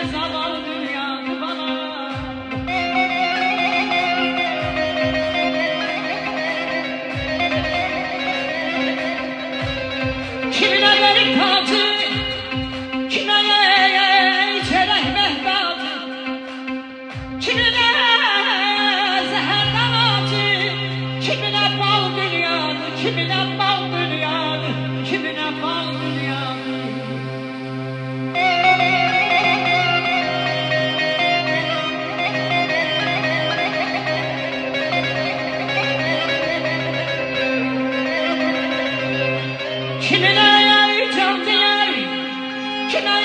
kimine zavallı dünyamı bana. Kimine verik tacı, kimine çerek mehbacı, kimine zehirden acı, kimine bal dünyadı, kimine bal dünyadı, kimine bal dünyadı. Kimine can diyer, kimine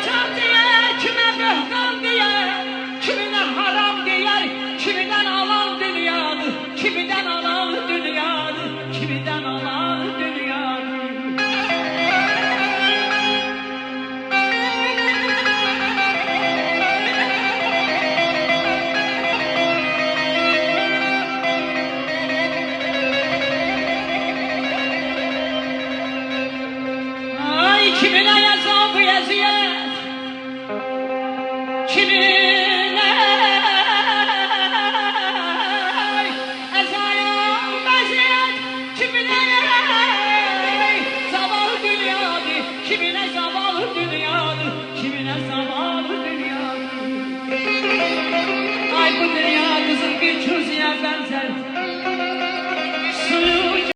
can diyer, kime böhtan diyer, kimine haram diyer, kiminden alan dünyadı, kiminden alan dünyadı, kiminden alan dünyadı. Kimine yazabı yazıyor,